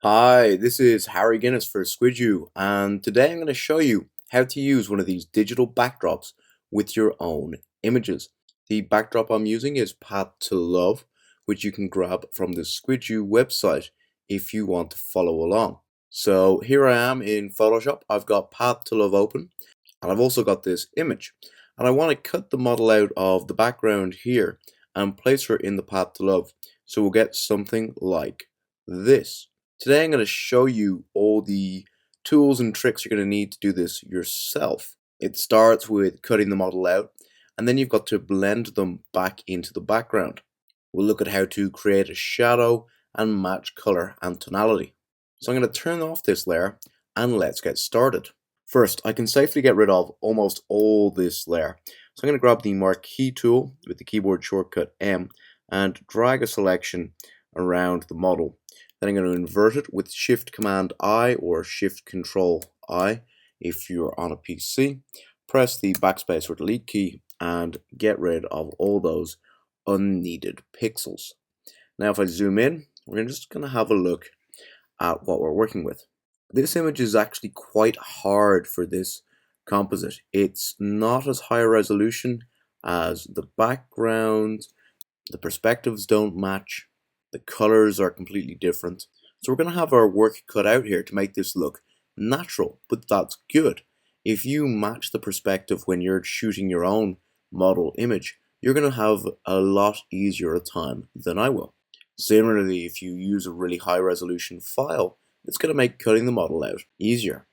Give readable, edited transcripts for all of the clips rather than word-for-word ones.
Hi, this is Harry Guinness for Squijoo, and today I'm going to show you how to use one of these digital backdrops with your own images. The backdrop I'm using is Path to Love, which you can grab from the Squijoo website if you want to follow along. So here I am in Photoshop. I've got Path to Love open, and I've also got this image. And I want to cut the model out of the background here and place her in the Path to Love. So we'll get something like this. Today I'm going to show you all the tools and tricks you're going to need to do this yourself. It starts with cutting the model out, and then you've got to blend them back into the background. We'll look at how to create a shadow and match color and tonality. So I'm going to turn off this layer and let's get started. First, I can safely get rid of almost all this layer. So I'm going to grab the marquee tool with the keyboard shortcut M and drag a selection around the model. Then I'm going to invert it with Shift Command I or Shift Control I if you're on a PC. Press the backspace or delete key and get rid of all those unneeded pixels. Now if I zoom in, we're just going to have a look at what we're working with. This image is actually quite hard for this composite. It's not as high a resolution as the background, the perspectives don't match, the colors are completely different. So we're going to have our work cut out here to make this look natural, but that's good. If you match the perspective when you're shooting your own model image, you're going to have a lot easier a time than I will. Similarly, if you use a really high resolution file, it's going to make cutting the model out easier.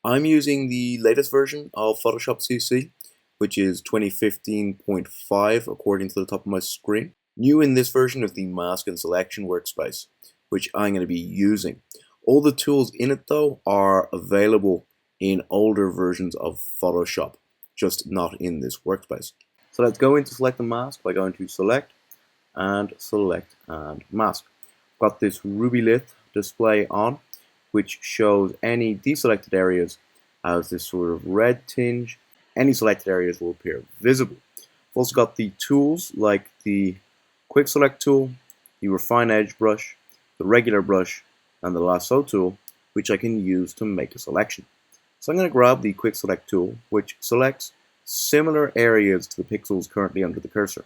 I'm using the latest version of Photoshop CC, which is 2015.5 according to the top of my screen. New in this version of the mask and selection workspace, which I'm going to be using. All the tools in it though are available in older versions of Photoshop, just not in this workspace. So let's go into select the mask by going to select and mask. Got this ruby lit display on, which shows any deselected areas as this sort of red tinge. Any selected areas will appear visible. I've also got the tools like the quick select tool, the refine edge brush, the regular brush, and the lasso tool, which I can use to make a selection. So I'm going to grab the quick select tool, which selects similar areas to the pixels currently under the cursor.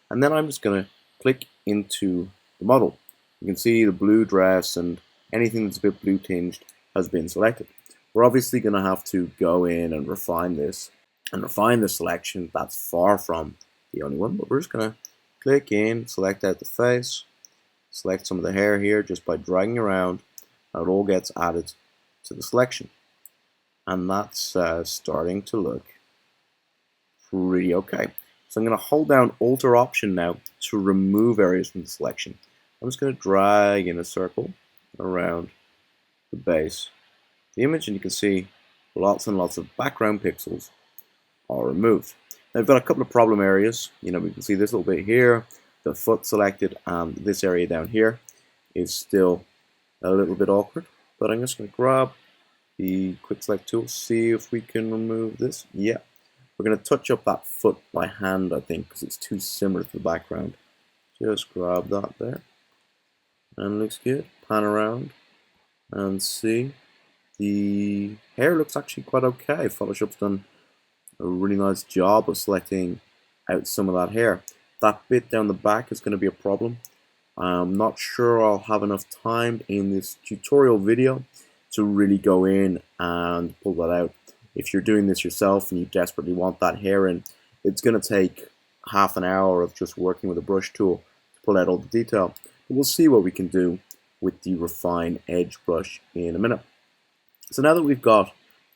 And then I'm just going to click into the model. You can see the blue dress and anything that's a bit blue tinged has been selected. We're obviously going to have to go in and refine this and refine the selection. That's far from the only one, but we're just going to click in, select out the face, select some of the hair here just by dragging around, and it all gets added to the selection. And that's starting to look pretty okay. So I'm going to hold down Alt or Option now to remove areas from the selection. I'm just going to drag in a circle around the base of the image, and you can see lots and lots of background pixels are removed. Now I've got a couple of problem areas. We can see this little bit here, the foot selected, and this area down here is still a little bit awkward. But I'm just going to grab the quick select tool, see if we can remove this. Yeah, we're going to touch up that foot by hand, I think, because it's too similar to the background. Just grab that there, and it looks good. Pan around and see. The hair looks actually quite okay. Photoshop's done a really nice job of selecting out some of that hair. That bit down the back is going to be a problem. I'm not sure I'll have enough time in this tutorial video to really go in and pull that out. If you're doing this yourself and you desperately want that hair in, it's going to take half an hour of just working with a brush tool to pull out all the detail. But we'll see what we can do with the refine edge brush in a minute. So now that we've got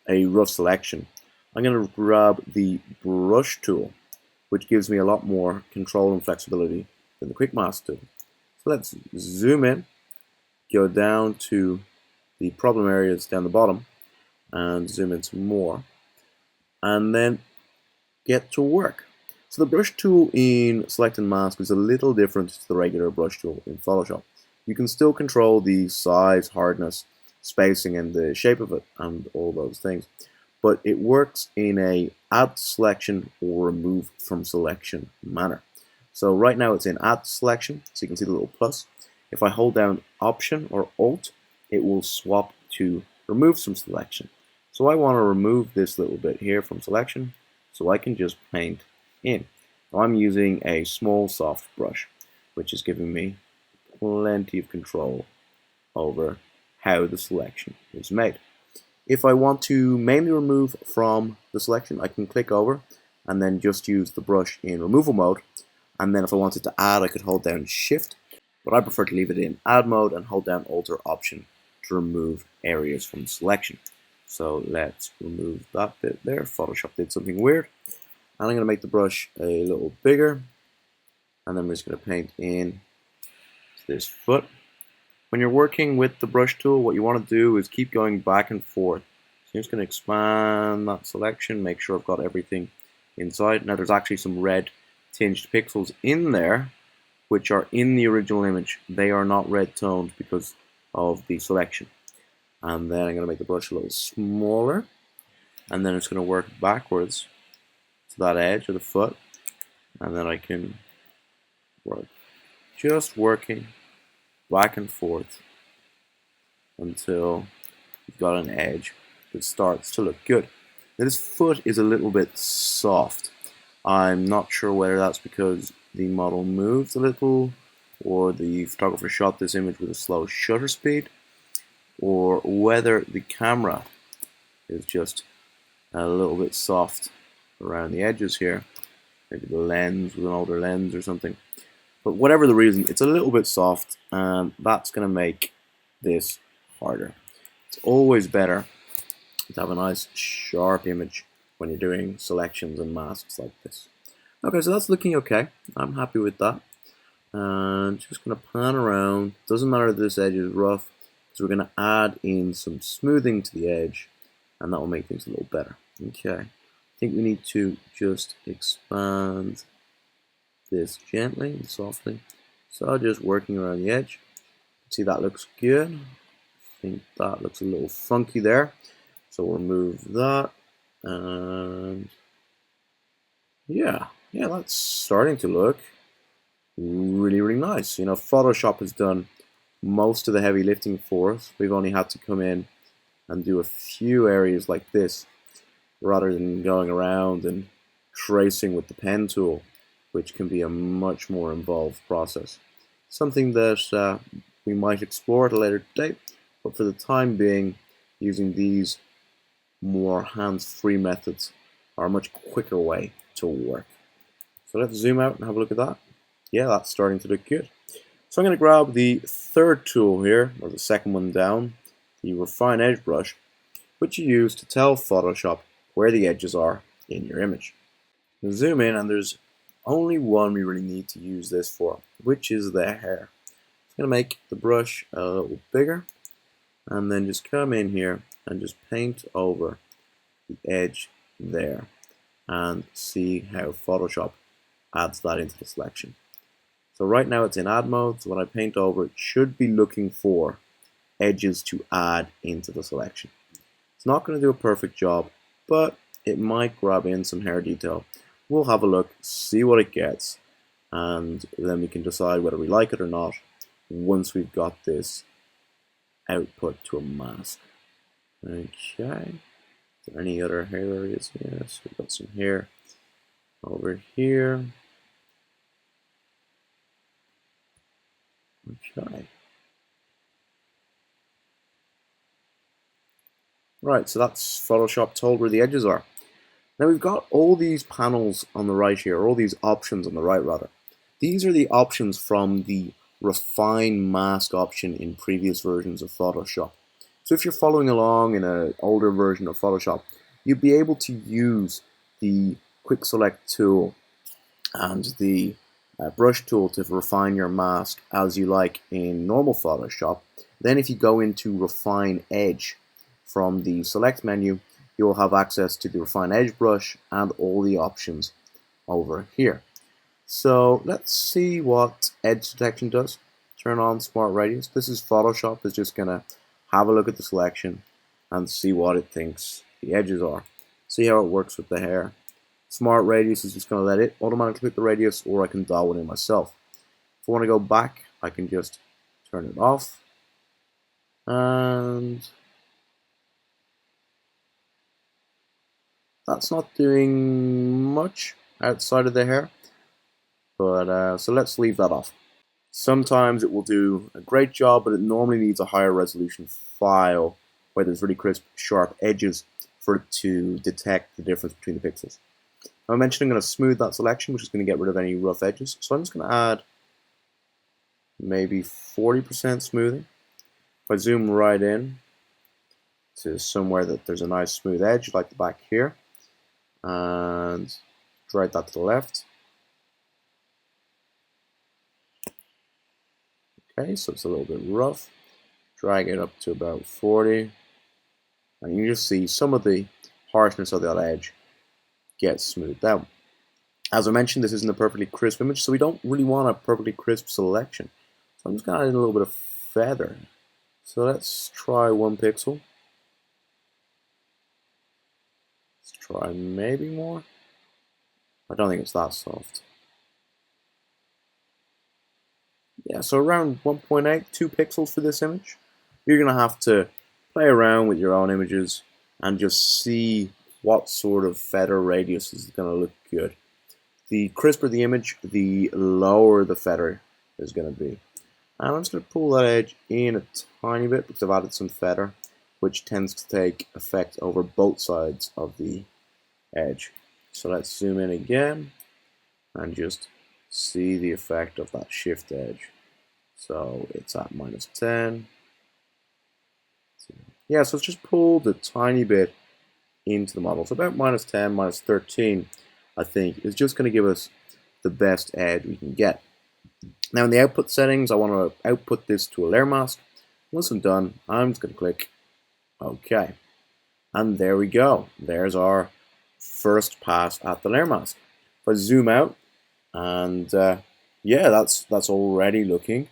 a rough selection, I'm going to grab the brush tool, which gives me a lot more control and flexibility than the quick mask tool. So let's zoom in, go down to the problem areas down the bottom, and zoom in some more, and then get to work. So the brush tool in Select and Mask is a little different to the regular brush tool in Photoshop. You can still control the size, hardness, spacing, and the shape of it, and all those things. But it works in a add selection or remove from selection manner. So right now it's in add selection, so you can see the little plus. If I hold down Option or Alt, it will swap to remove some selection. So I want to remove this little bit here from selection, so I can just paint in. Now I'm using a small soft brush, which is giving me plenty of control over how the selection is made. If I want to mainly remove from the selection, I can click over and then just use the brush in removal mode. And then if I wanted to add, I could hold down Shift, but I prefer to leave it in add mode and hold down Alt or Option to remove areas from the selection. So let's remove that bit there. Photoshop did something weird. And I'm going to make the brush a little bigger. And then we're just going to paint in this foot. When you're working with the brush tool, what you want to do is keep going back and forth. So I'm just going to expand that selection, make sure I've got everything inside. Now there's actually some red tinged pixels in there, which are in the original image. They are not red toned because of the selection. And then I'm going to make the brush a little smaller. And then it's going to work backwards to that edge of the foot. And then I can work, just working back and forth until you've got an edge that starts to look good. Now this foot is a little bit soft. I'm not sure whether that's because the model moved a little, or the photographer shot this image with a slow shutter speed, or whether the camera is just a little bit soft around the edges here. Maybe the lens with an older lens or something. But whatever the reason, it's a little bit soft, and that's going to make this harder. It's always better to have a nice sharp image when you're doing selections and masks like this. Okay, so that's looking okay. I'm happy with that. And just going to pan around. Doesn't matter if this edge is rough, so we're going to add in some smoothing to the edge, and that will make things a little better. Okay, I think we need to just expand this gently and softly. So just working around the edge. See, that looks good. I think that looks a little funky there. So we'll remove that. And yeah, that's starting to look really, really nice. You know, Photoshop has done most of the heavy lifting for us. We've only had to come in and do a few areas like this, rather than going around and tracing with the pen tool, which can be a much more involved process. Something that we might explore at a later date, but for the time being, using these more hands-free methods are a much quicker way to work. So let's zoom out and have a look at that. Yeah, that's starting to look good. So I'm going to grab the third tool here, or the second one down, the Refine Edge brush, which you use to tell Photoshop where the edges are in your image. We'll zoom in, and there's only one we really need to use this for, which is the hair. I'm going to make the brush a little bigger, and then just come in here and just paint over the edge there, and see how Photoshop adds that into the selection. So right now it's in add mode, so when I paint over, it should be looking for edges to add into the selection. It's not going to do a perfect job, but it might grab in some hair detail. We'll have a look, see what it gets, and then we can decide whether we like it or not once we've got this output to a mask. Okay, is there any other hair areas? Yes, we've got some hair over here. Okay. Right, so that's Photoshop told where the edges are. Now we've got all these panels on the right here, or all these options on the right rather. These are the options from the Refine Mask option in previous versions of Photoshop. So if you're following along in an older version of Photoshop, you'd be able to use the Quick Select tool and the brush tool to refine your mask as you like in normal Photoshop. Then if you go into Refine Edge from the Select menu, you'll have access to the Refine Edge brush and all the options over here. So let's see what edge detection does. Turn on Smart Radius. This is Photoshop is just going to have a look at the selection and see what it thinks the edges are. See how it works with the hair. Smart Radius is just going to let it automatically pick the radius, or I can dial it in myself. If I want to go back, I can just turn it off, And that's not doing much outside of the hair, but so let's leave that off. Sometimes it will do a great job, but it normally needs a higher resolution file where there's really crisp, sharp edges for it to detect the difference between the pixels. I mentioned I'm going to smooth that selection, which is going to get rid of any rough edges. So I'm just going to add maybe 40% smoothing. If I zoom right in to somewhere that there's a nice smooth edge, like the back here, and drag that to the left. Okay, so it's a little bit rough. Drag it up to about 40. And you just see some of the harshness of that edge get smoothed out. As I mentioned, this isn't a perfectly crisp image, so we don't really want a perfectly crisp selection. So I'm just going to add in a little bit of feather. So let's try 1 pixel. Let's try maybe more. I don't think it's that soft. Yeah, so around 1.8, 2 pixels for this image. You're going to have to play around with your own images and just see what sort of feather radius is going to look good. The crisper the image, the lower the feather is going to be. And I'm just going to pull that edge in a tiny bit because I've added some feather, which tends to take effect over both sides of the edge. So let's zoom in again and just see the effect of that shift edge. So it's at -10. Yeah, so it's just pulled a tiny bit into the model. So about -10, -13, I think, is just going to give us the best edge we can get. Now in the output settings, I want to output this to a layer mask. Once I'm done, I'm just going to click OK. And there we go. There's our first pass at the layer mask. If I zoom out, and yeah, that's already looking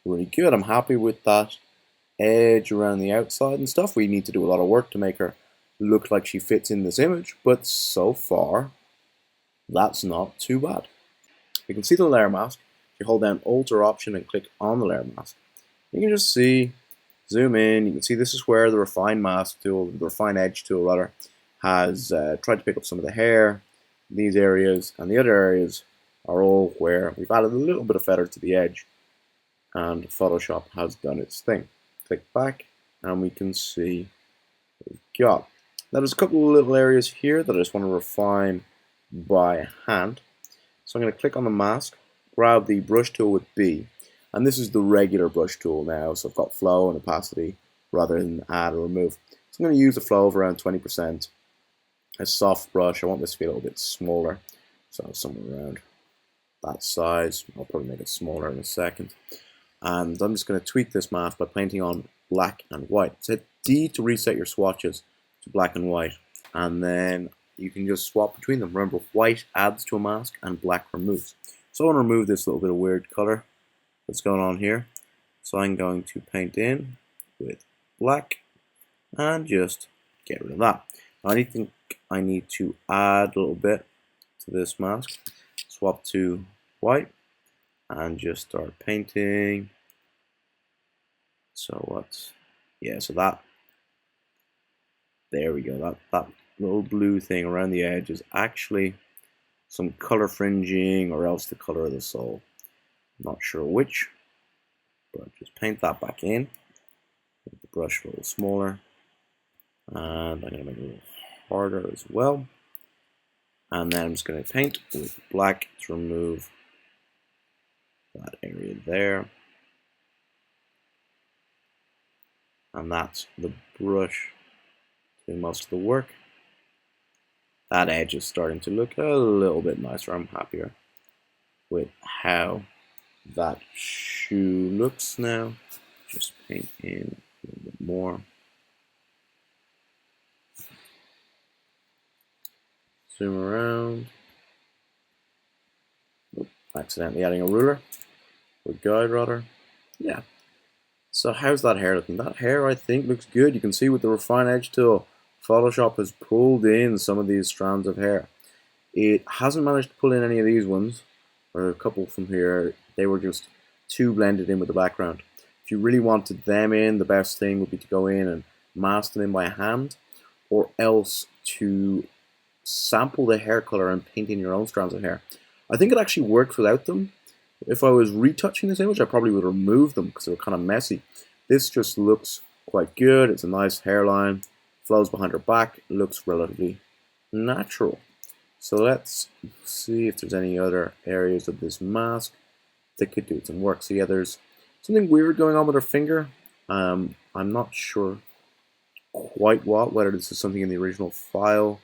really good. I'm happy with that edge around the outside and stuff. We need to do a lot of work to make her look like she fits in this image, but so far, that's not too bad. You can see the layer mask. If you hold down Alt or Option and click on the layer mask, you can just see, zoom in, you can see this is where the Refine Mask tool, the Refine Edge tool rather, has tried to pick up some of the hair. These areas and the other areas are all where we've added a little bit of feather to the edge, and Photoshop has done its thing. Click back and we can see what we've got. Now there's a couple of little areas here that I just want to refine by hand. So I'm going to click on the mask, grab the brush tool with B, and this is the regular brush tool now, so I've got flow and opacity rather than add or remove. So I'm going to use a flow of around 20%, a soft brush. I want this to be a little bit smaller, so somewhere around that size. I'll probably make it smaller in a second. And I'm just going to tweak this mask by painting on black and white. So hit D to reset your swatches to black and white, and then you can just swap between them. Remember, white adds to a mask and black removes. So I want to remove this little bit of weird color that's going on here. So I'm going to paint in with black and just get rid of that. Now I think I need to add a little bit to this mask. Swap to white and just start painting. So what's, yeah, so that, there we go, that little blue thing around the edge is actually some color fringing or else the color of the soul. I'm not sure which, but just paint that back in. Make the brush a little smaller, and I'm going to make it a little harder as well. And then I'm just going to paint with black to remove that area there. And that's the brush doing most of the work. That edge is starting to look a little bit nicer. I'm happier with how that shoe looks now. Just paint in a little bit more. Zoom around. Oop, accidentally adding a ruler. Or guide rather. Yeah. So how's that hair looking? That hair I think looks good. You can see with the Refine Edge tool, Photoshop has pulled in some of these strands of hair. It hasn't managed to pull in any of these ones, or a couple from here. They were just too blended in with the background. If you really wanted them in, the best thing would be to go in and mask them in by hand, or else to sample the hair color and paint in your own strands of hair. I think it actually works without them. If I was retouching this image, I probably would remove them because they were kind of messy. This just looks quite good. It's a nice hairline, flows behind her back, looks relatively natural. So let's see if there's any other areas of this mask that could do some work. So yeah, there's something weird going on with her finger. I'm not sure quite whether this is something in the original file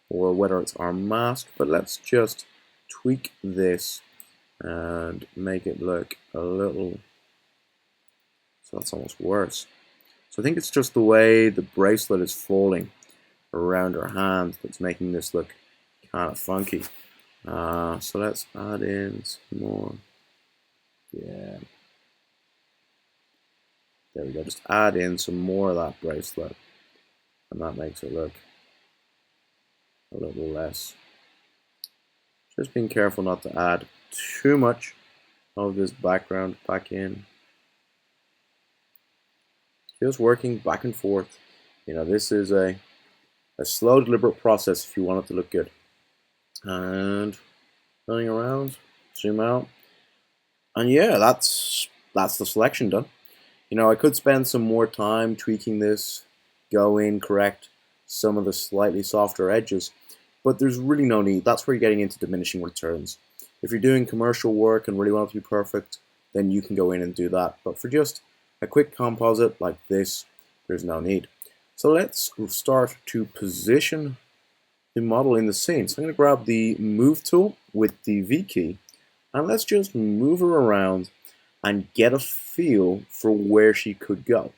or whether it's our mask, but let's just tweak this and make it look a little, so that's almost worse. So I think it's just the way the bracelet is falling around her hand that's making this look kind of funky. So let's add in some more. Yeah. There we go. Just add in some more of that bracelet, and that makes it look a little less. Just being careful not to add too much of this background back in. Just working back and forth. You know, this is a slow, deliberate process if you want it to look good. And running around, zoom out, and yeah, that's the selection done. You know, I could spend some more time tweaking this, go in, correct some of the slightly softer edges, but there's really no need. That's where you're getting into diminishing returns. If you're doing commercial work and really want it to be perfect, then you can go in and do that. But for just a quick composite like this, there's no need. So let's start to position the model in the scene. So I'm going to grab the move tool with the V key, and let's just move her around and get a feel for where she could go.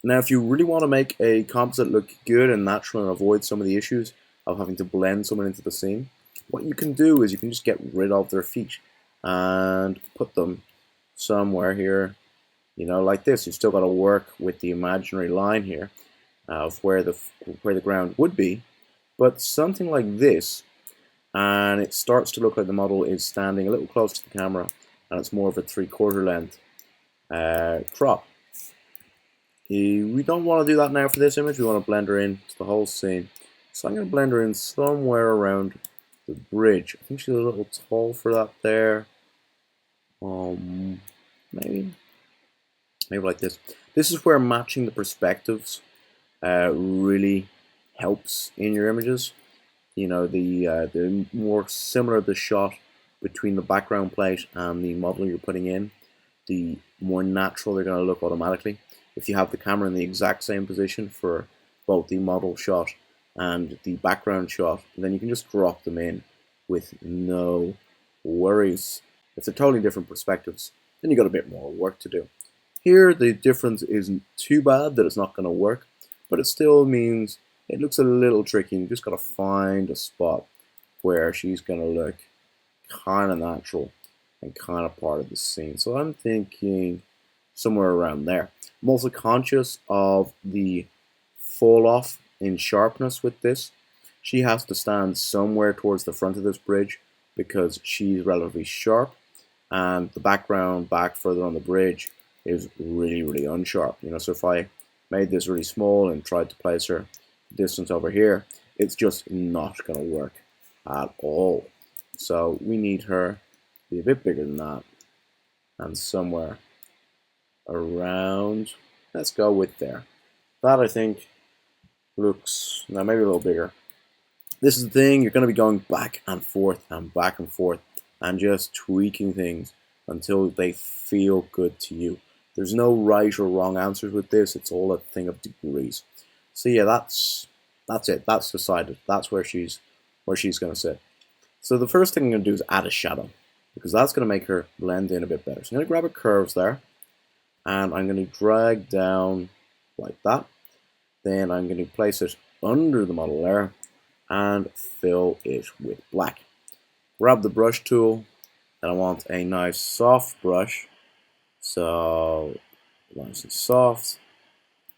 Now, if you really want to make a composite look good and natural and avoid some of the issues of having to blend someone into the scene, what you can do is you can just get rid of their feet and put them somewhere here, you know, like this. You've still got to work with the imaginary line here of where the ground would be, but something like this, and it starts to look like the model is standing a little close to the camera, and it's more of a 3/4 length crop. We don't want to do that now for this image. We want to blend her in to the whole scene. So I'm going to blend her in somewhere around the bridge. I think she's a little tall for that there. Maybe like this. This is where matching the perspectives really helps in your images. You know, the more similar the shot between the background plate and the model you're putting in, the more natural they're going to look automatically. If you have the camera in the exact same position for both the model shot and the background shot, then you can just drop them in with no worries. If they're totally different perspectives, then you got a bit more work to do. Here, the difference isn't too bad that it's not going to work, but it still means it looks a little tricky. You just got to find a spot where she's going to look kind of natural and kind of part of the scene. So I'm thinking somewhere around there. I'm also conscious of the fall off in sharpness with this. She has to stand somewhere towards the front of this bridge because she's relatively sharp, and the background back further on the bridge is really, really unsharp. You know, so if I made this really small and tried to place her distance over here, it's just not going to work at all. So we need her to be a bit bigger than that, and somewhere around, let's go with there. That I think looks, now maybe a little bigger. This is the thing, you're going to be going back and forth and just tweaking things until they feel good to you. There's no right or wrong answers with this. It's all a thing of degrees. So yeah, that's it. That's decided. That's where she's going to sit. So the first thing I'm going to do is add a shadow, because that's going to make her blend in a bit better. So I'm going to grab her curves there, and I'm going to drag down like that. Then I'm going to place it under the model layer and fill it with black. Grab the brush tool, and I want a nice soft brush. So nice and soft,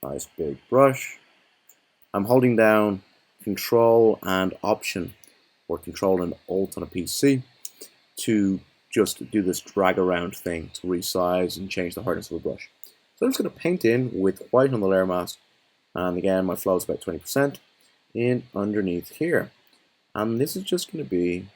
nice big brush. I'm holding down Control and Option, or Control and Alt on a PC, to just do this drag around thing to resize and change the hardness of the brush. So I'm just going to paint in with white on the layer mask, and again my flow is about 20% in underneath here. And this is just going to be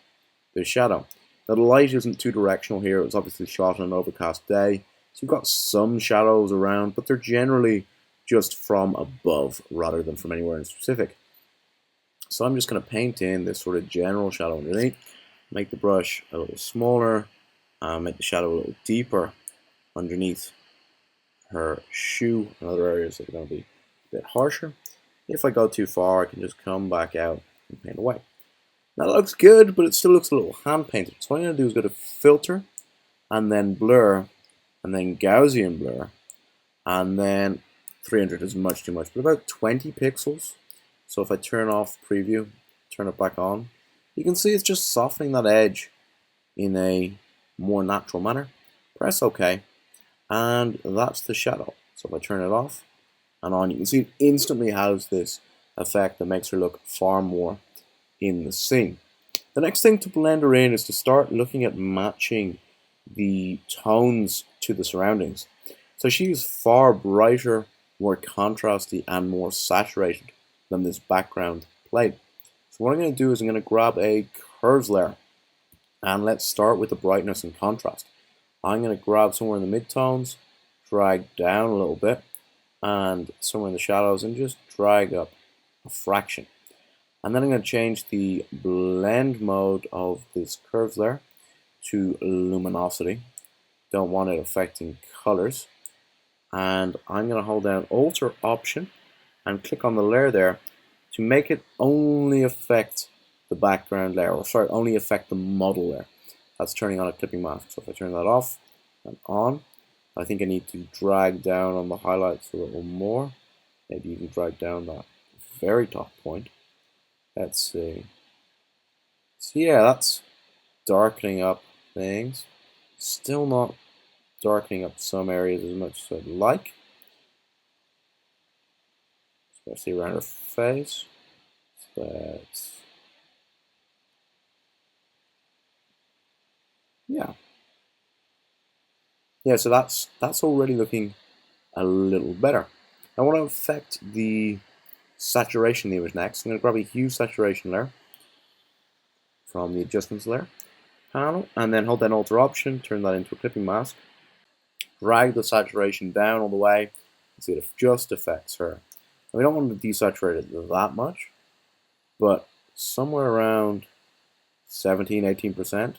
the shadow. Now the light isn't too directional here, it was obviously shot on an overcast day, so you've got some shadows around, but they're generally just from above rather than from anywhere in specific. So I'm just going to paint in this sort of general shadow underneath, make the brush a little smaller, make the shadow a little deeper underneath her shoe and other areas that are going to be a bit harsher. If I go too far, I can just come back out and paint away. Now that looks good, but it still looks a little hand painted. So what I'm going to do is go to filter, and then blur, and then Gaussian blur, and then 300 is much too much, but about 20 pixels. So if I turn off preview, turn it back on, you can see it's just softening that edge in a more natural manner. Press OK, and that's the shadow. So if I turn it off and on, you can see it instantly has this effect that makes her look far more in the scene. The next thing to blend her in is to start looking at matching the tones to the surroundings. So she's far brighter, more contrasty, and more saturated than this background plate. So what I'm going to do is I'm going to grab a curves layer, and let's start with the brightness and contrast. I'm going to grab somewhere in the midtones, drag down a little bit, and somewhere in the shadows, and just drag up a fraction. And then I'm going to change the blend mode of this curves layer to luminosity. Don't want it affecting colors. And I'm going to hold down Alt or Option and click on the layer there to make it only affect the background layer, or sorry, only affect the model layer. That's turning on a clipping mask. So if I turn that off and on, I think I need to drag down on the highlights a little more. Maybe even drag down that very top point. Let's see. So yeah, that's darkening up things. Still not darkening up some areas as much as I'd like, especially around her face. But yeah, so that's already looking a little better. I want to affect the saturation of the image next. I'm going to grab a hue saturation layer from the adjustments layer panel, and then hold down Alt or Option, turn that into a clipping mask, drag the saturation down all the way, and see it just affects her. And we don't want to desaturate it that much, but somewhere around 17–18%,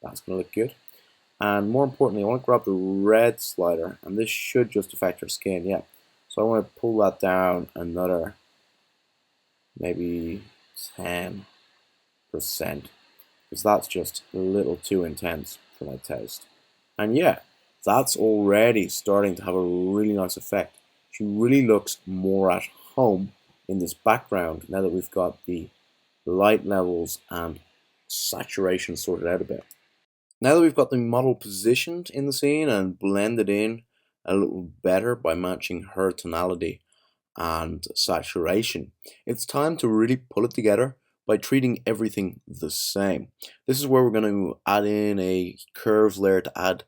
that's going to look good. And more importantly, I want to grab the red slider, and this should just affect her skin, yeah. So I want to pull that down another maybe 10%, because that's just a little too intense for my taste. And yeah, that's already starting to have a really nice effect. She really looks more at home in this background now that we've got the light levels and saturation sorted out a bit. Now that we've got the model positioned in the scene and blended in a little better by matching her tonality and saturation, it's time to really pull it together by treating everything the same. This is where we're going to add in a curves layer to add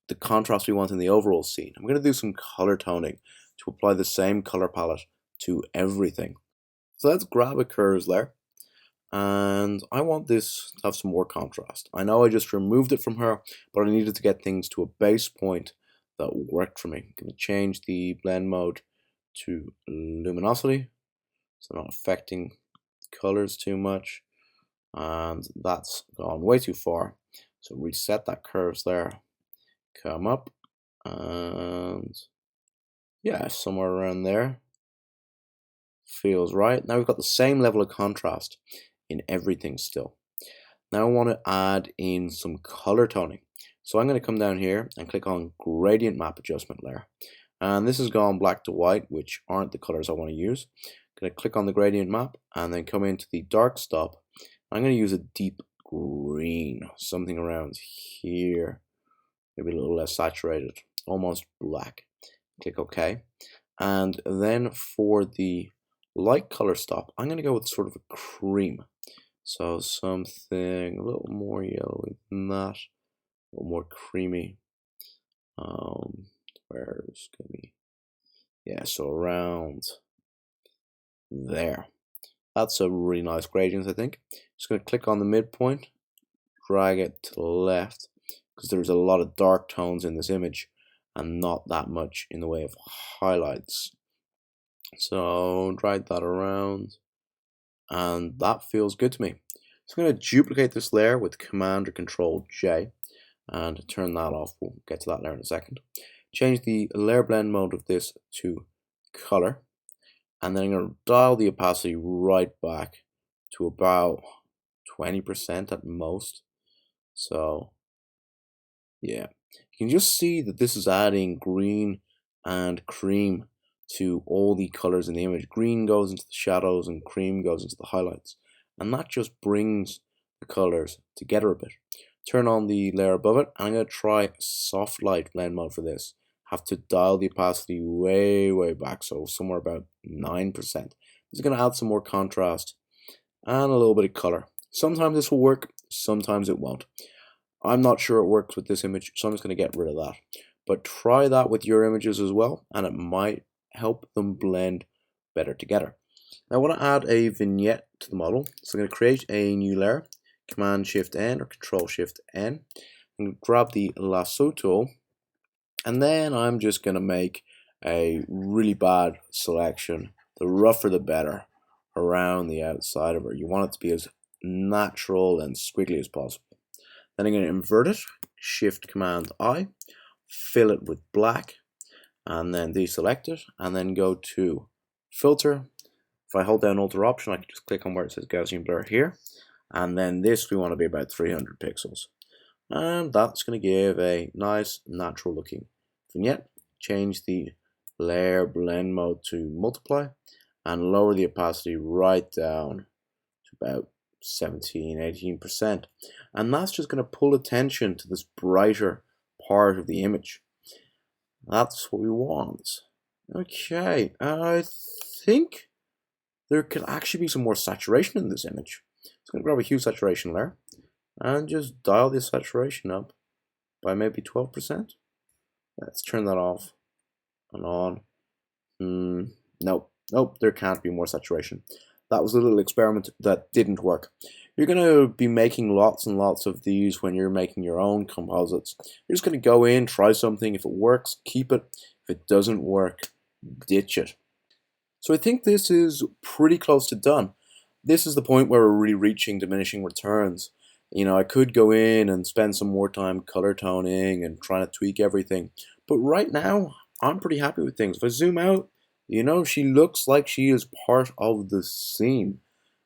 the contrast we want in the overall scene. I'm going to do some color toning to apply the same color palette to everything. So let's grab a curves layer, and I want this to have some more contrast. I know I just removed it from her, but I needed to get things to a base point that worked for me. I'm going to change the blend mode to luminosity, so not affecting colors too much, and that's gone way too far. So reset that curves there, come up, and yeah, somewhere around there feels right. Now we've got the same level of contrast in everything still. Now I want to add in some color toning. So I'm going to come down here and click on gradient map adjustment layer. And this has gone black to white, which aren't the colors I want to use. I'm going to click on the gradient map and then come into the dark stop. I'm going to use a deep green, something around here, maybe a little less saturated, almost black. Click OK. And then for the light color stop, I'm going to go with sort of a cream. So something a little more yellowy than that, a little more creamy. Where's gonna be? Yeah, so around there. That's a really nice gradient, I think. Just gonna click on the midpoint, drag it to the left, because there's a lot of dark tones in this image and not that much in the way of highlights. So drag that around, and that feels good to me. So I'm going to duplicate this layer with Command or Control J and turn that off. We'll get to that layer in a second. Change the layer blend mode of this to color, and then I'm going to dial the opacity right back to about 20% at most. So yeah, you can just see that this is adding green and cream to all the colors in the image. Green goes into the shadows and cream goes into the highlights, and that just brings the colors together a bit. Turn on the layer above it, and I'm going to try soft light blend mode for this. Have to dial the opacity way back, so somewhere about 9%. This is going to add some more contrast and a little bit of color. Sometimes this will work, sometimes it won't. I'm not sure it works with this image, so I'm just going to get rid of that. But try that with your images as well, and it might help them blend better together. Now I want to add a vignette to the model, so I'm going to create a new layer, Command Shift N or Control Shift N, and grab the lasso tool, and then I'm just going to make a really bad selection, the rougher the better, around the outside of her. You want it to be as natural and squiggly as possible. Then I'm going to invert it, Shift Command I, fill it with black, and then deselect it, and then go to Filter. If I hold down Alt or Option, I can just click on where it says Gaussian Blur here, and then this we want to be about 300 pixels. And that's going to give a nice natural looking vignette. Change the layer blend mode to multiply, and lower the opacity right down to about 17–18%, and that's just going to pull attention to this brighter part of the image. That's what we want. Okay, I think there could actually be some more saturation in this image. So I'm going to grab a hue saturation layer and just dial the saturation up by maybe 12%. Let's turn that off and on. Nope, there can't be more saturation. That was a little experiment that didn't work. You're going to be making lots and lots of these when you're making your own composites. You're just going to go in, try something. If it works, keep it. If it doesn't work, ditch it. So I think this is pretty close to done. This is the point where we're really reaching diminishing returns. You know, I could go in and spend some more time color toning and trying to tweak everything. But right now, I'm pretty happy with things. If I zoom out, you know, she looks like she is part of the scene.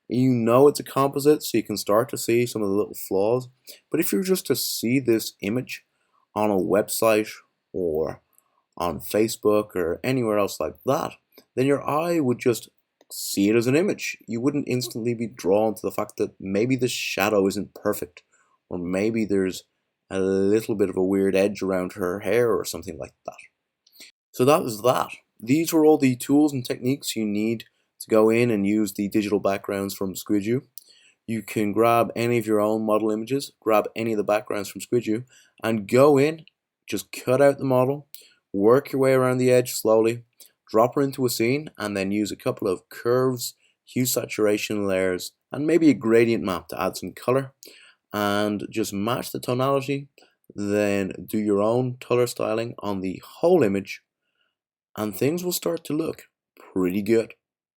You know it's a composite, so you can start to see some of the little flaws. But if you're just to see this image on a website or on Facebook or anywhere else like that, then your eye would just see it as an image. You wouldn't instantly be drawn to the fact that maybe the shadow isn't perfect, or maybe there's a little bit of a weird edge around her hair or something like that. So that was that. These were all the tools and techniques you need to go in and use the digital backgrounds from Squijoo. You can grab any of your own model images, grab any of the backgrounds from Squijoo, and go in, just cut out the model, work your way around the edge slowly, drop her into a scene, and then use a couple of curves, hue saturation layers, and maybe a gradient map to add some color, and just match the tonality, then do your own color styling on the whole image, and things will start to look pretty good.